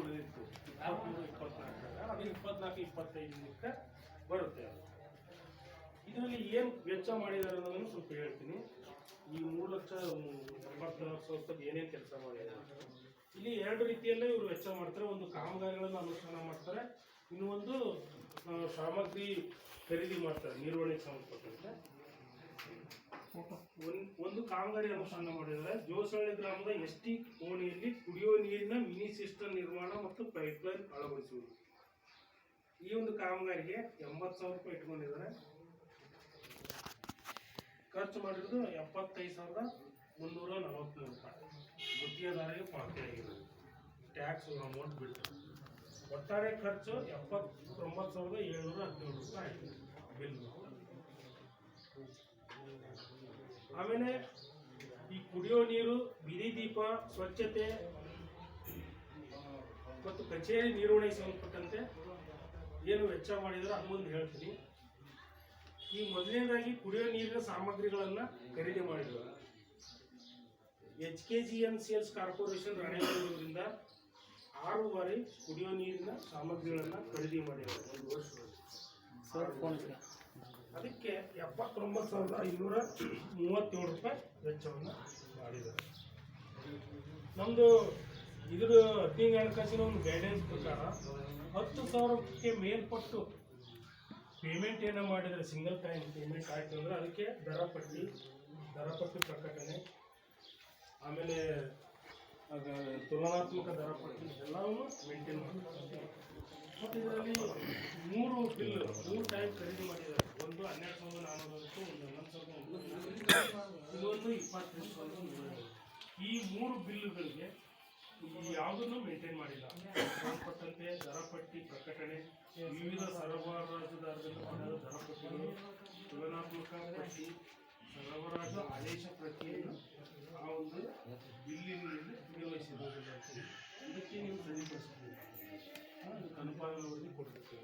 ಉಳಿದಿತ್ತು 23-24 ಅದು 24-25 ಬರುತ್ತೆ. ಇದರಲ್ಲಿ ಏನು ವೆಚ್ಚ ಮಾಡಿದ್ದಾರೆ ಅನ್ನೋದನ್ನು ಸ್ವಲ್ಪ ಹೇಳ್ತೀನಿ. ಈ 3,80,000 ಏನೇನು ಕೆಲಸ ಮಾಡಿದ್ದಾರೆ ಇಲ್ಲಿ 2 ರೀತಿಯಲ್ಲೇ ಇವರು ವೆಚ್ಚ ಮಾಡ್ತಾರೆ. ಒಂದು ಕಾಮಗಾರಿಗಳನ್ನು ಅನುಷ್ಠಾನ ಮಾಡ್ತಾರೆ, ಇನ್ನು ಒಂದು ಸಾಮಗ್ರಿ ಖರೀದಿ ಮಾಡ್ತಾರೆ ನಿರ್ವಹಣೆಗೆ ಸಂಬಂಧಪಟ್ಟಂತೆ. ಒಂದು ಕಾಮಗಾರಿ ಅನುಷ್ಠಾನ ಮಾಡಿದರೆ ಜೋಸಳ್ಳಿ ಗ್ರಾಮದ ಎಸ್ ಟಿ ಕೋಣೆಯಲ್ಲಿ ಕುಡಿಯುವ ನೀರಿನ ಮಿನಿ ಸಿಸ್ಟಮ್ ನಿರ್ಮಾಣ ಮತ್ತು ಪೈಪ್ಲೈನ್ ಅಳವಡಿಸುವುದು. ಈ ಒಂದು ಕಾಮಗಾರಿಗೆ 80,000 ರೂಪಾಯಿ ಇಟ್ಕೊಂಡಿದ್ದಾರೆ. ಖರ್ಚು ಮಾಡಿರೋದು 75,343 ರೂಪಾಯಿ. ಗುತ್ತಿಗೆದಾರರಿಗೆ ಪಾವತಿಯಾಗಿರೋದು ಟ್ಯಾಕ್ಸ್ ಅಮೌಂಟ್ ಬಿಟ್ಟು ಒಟ್ಟಾರೆ ಖರ್ಚು 79,717 ರೂಪಾಯಿ ಆಯಿತು ಬಿಲ್. ಆಮೇಲೆ ಈ ಕುಡಿಯೋ ನೀರು, ಬೀದಿ ದೀಪ, ಸ್ವಚ್ಛತೆ ಮತ್ತು ಕಚೇರಿ ನಿರ್ವಹಣೆಗೆ ಸಂಬಂಧಪಟ್ಟಂತೆ ಏನು ವೆಚ್ಚ ಮಾಡಿದ್ರೆ ಅದೊಂದು ಹೇಳ್ತೀನಿ. ಈ ಮೊದಲನೇದಾಗಿ ಕುಡಿಯೋ ನೀರಿನ ಸಾಮಗ್ರಿಗಳನ್ನು ಖರೀದಿ ಮಾಡಿದ್ರು. HKGN ಕಾರ್ಪೊರೇಷನ್ ರಾಣೆಬೆನ್ನೂರಿಂದ 6 ಬಾರಿ ಕುಡಿಯೋ ನೀರಿನ ಸಾಮಗ್ರಿಗಳನ್ನು ಖರೀದಿ ಮಾಡಿದ್ದಾರೆ ಒಂದು ವರ್ಷದಲ್ಲಿ. ಅದಕ್ಕೆ 79,537 ರೂಪಾಯಿ ವೆಚ್ಚವನ್ನು ಮಾಡಿದ್ದಾರೆ. ನಮ್ಮದು ಇದ್ರ 15 ಹಣಕಾಸಿನ ಒಂದು ಗೈಡೆನ್ಸ್ ಪ್ರಕಾರ 10,000ಕ್ಕೆ ಮೇಲ್ಪಟ್ಟು ಪೇಮೆಂಟ್ ಏನೋ ಮಾಡಿದರೆ ಸಿಂಗಲ್ ಟೈಮ್ ಪೇಮೆಂಟ್ ಆಯಿತು ಅಂದರೆ ಅದಕ್ಕೆ ದರಪಟ್ಟಿ ಪ್ರಕಟಣೆ, ಆಮೇಲೆ ತುಲನಾತ್ಮಕ ದರಪಟ್ಟಿ ಎಲ್ಲವನ್ನೂ ಮೇಂಟೈನ್ ಮಾಡ್ತಾರೆ. ಮತ್ತು ಇದರಲ್ಲಿ 3 ಟೈಮ್ ಖರೀದಿ ಮಾಡಿದ್ದಾರೆ. ಒಂದು 12,400, ಒಂದು 11,000, ಇನ್ನೊಂದು 22,000. ಈ 3 ಬಿಲ್ಲುಗಳಿಗೆ ಯಾವುದನ್ನು ಮೇಂಟೈನ್ ಮಾಡಿಲ್ಲ. ಸಂಬಂಧಪಟ್ಟಂತೆ ದರಪಟ್ಟಿ ಪ್ರಕಟಣೆ, ವಿವಿಧ ಸರಬರಾಜುದಾರರಿಂದ ಪಡೆದ ದರಪಟ್ಟಿಗಳು, ತುಲನಾತ್ಮಕ ಪಟ್ಟಿ, ಸರಬರಾಜು ಆದೇಶ ಪ್ರತಿಯನ್ನು ಆ ಒಂದು ಬಿಲ್ಲಿನಲ್ಲಿ ನಿರ್ವಹಿಸಿರುವುದಿಲ್ಲ. ಇದಕ್ಕೆ ನೀವು ಸರಿಪಡಿಸ್ತೀವಿ, ಅನುಪಾಲನೆ ಕೊಡ್ತೀವಿ.